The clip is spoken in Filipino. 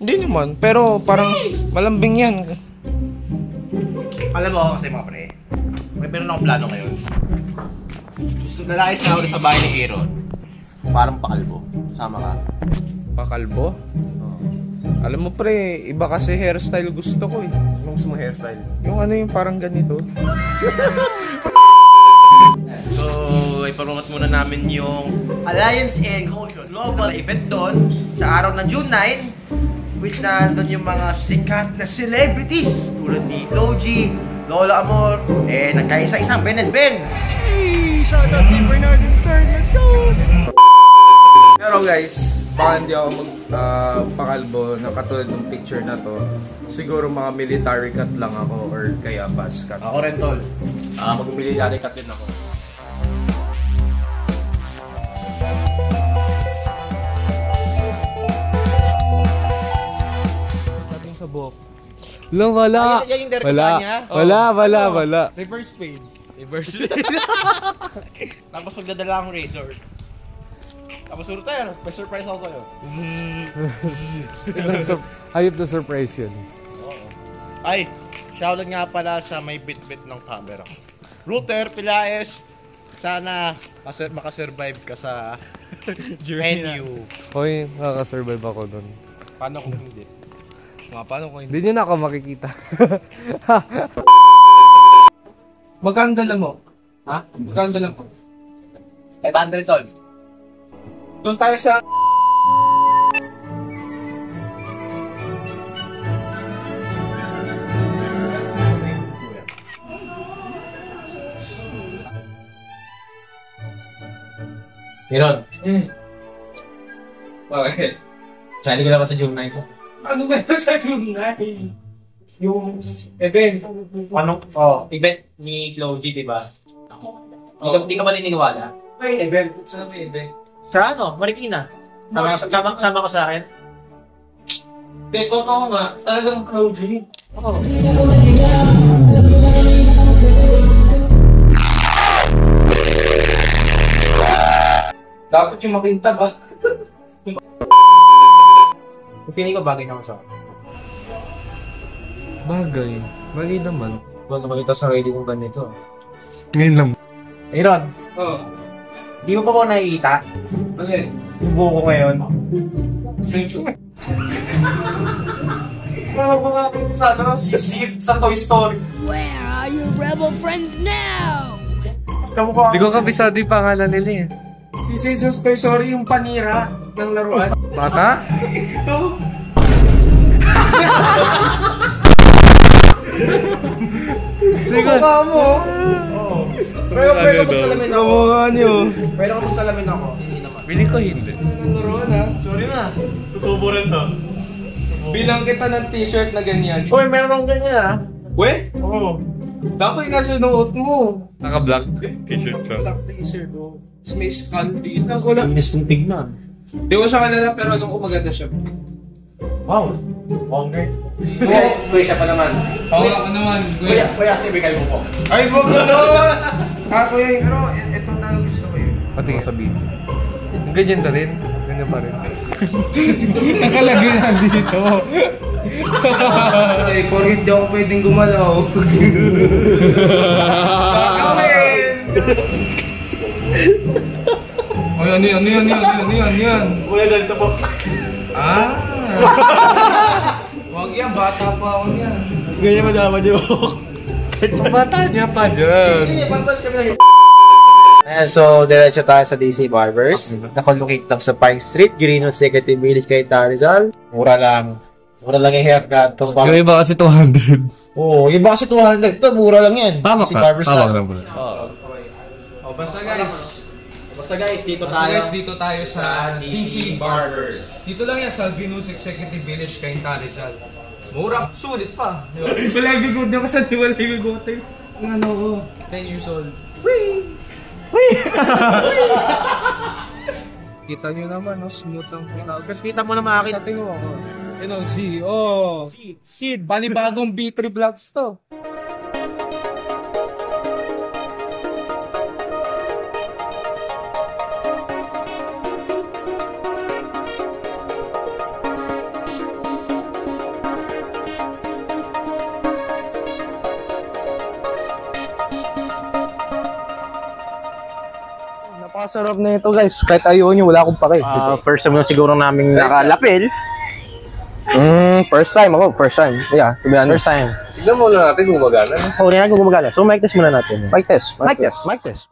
Hindi naman, pero parang malambing yan. Alam mo kasi mga pre, may meron akong plano ngayon. Gusto nalayas na ako sa bahay ni Aaron. Parang pakalbo. Sama ka? Pakalbo? Alam mo pre, iba kasi hairstyle gusto ko eh. Anong gusto mo hairstyle? Yung ano yung parang ganito. So, ipromote muna namin yung Alliance and Global event doon sa araw ng June 9, which na doon yung mga sikat na celebrities tulad ni Flo G, Lola Amor, nagkaisa-isang Ben and Ben. Hey! Shout out kay Bernard and Third, let's go! Pero guys, baka hindi ako magpakalbo na katulad ng picture na to. Siguro mga military cut lang ako or kaya buzz cut. Ako rin tol. Mag-military cut din ako. Sa buhok. Wala. Yan yung derkosan niya? Wala. Reverse fade. Tapos magdadala akong razor. Tapos ulit tayo, may surprise ako sa'yo. Hayop na surprise yun. Oo. Ay, shoutout nga pala sa may bit-bit ng camera. Router, Pilaes, sana makasurvive ka sa venue. Hoy, nakaka-survive ako dun. Paano kung hindi? Paano kung hindi nyo na ako makikita? Magkano dala mo? Ha? Magkano dala mo? 500 tol. Doon tayo sa... Aaron, Bakit? sali ka lang sa June 9 ko. Ano ba yung sa June 9? Yung event. Anong? Event ni Chloe, di ba? Hindi ka ba naniniwala? May event. Saan may event? Sa ano? Marikina. Sama ka sa akin? Totoo nga. Talagang Cloudy. Oo. Dapat yung makinta ba? Feeling ko bagay naman sa akin. Bagay naman. Huwag na makita sa radio kong ganito. Ngayon lang. Aaron, Oo. di mo pa ba nakikita? Bakit? Yung buho ko ngayon. Mga sa ano, si Sid sa Toy Story. Where are your rebel friends now? Kamukha Hindi ko kabisado yung pangalan nila eh. Si Sid sa Toy Story yung panira ng laruan. Bata? Ito. Kamukha mo. Oo. Pero kapag salamin ako. Kamukha niyo. Pero kapag salamin ako, hindi naman. Bili ko hindi. Ng laruan ha. Sorry na. Tutubo rin to. Bilang kita ng t-shirt na ganyan. Uy, meron akong ganyan ha. We? Oo. Dapat nasa suot mo. Naka-black t-shirt siya. Black t-shirt mo. Tapos may skull dito. Ko lang. Inis kong tignan. Di ko siya kalala pero alam ko maganda siya. Wow. Wow, nerd. Kuya siya pa naman. Oo, ako naman. Kuya, sibigay mo po. Ay, wag mo no! Kuya, pero ito na gusto ko yun. Pati sa video. Ganyan na rin. Ganyan pa rin. Nakalagay na dito. Ay, kung hindi ako pwedeng gumalaw. Gagawin! Ay, ano yan? Kuya, ganito po. Ah! Wag yan, bata pa ako yan. Ganyan madama niyo. Bata niya pa dyan. Hindi, pampas kami lang. Ayan, so diretso tayo sa DC Barbers. Nakalocate lang sa Pine Street, Girino Executive Village kay Tarizal. Mura lang yung haircut. Yung iba kasi 200. Oo, yung iba kasi 200. Ito, mura lang yan. Tama DC ka. Barbers Tama lang. ka. Basta guys, dito tayo sa DC Barbers. Dito lang yan sa Albinus Executive Village kay Tarizal. Mura, sulit pa. Wala yung bigote ako sa wala yung bigote. Ang ano ko, 10 years old. Whee! Kita nyo naman, no? Smooth ang pinag. Kasi kita mo na makakita. Tingnan mo ako. Sid. Panibagong B3 vlogs to. Napakasarap na ito guys. Kahit ayaw nyo, wala akong pake. First time na siguro namin nakalapil. First time ako. First time. Yeah, to be honest. First time. Tignan muna natin kung magana. Huli na kung gumagana. So, mic test muna natin. Mic test. Mic test. Mic test.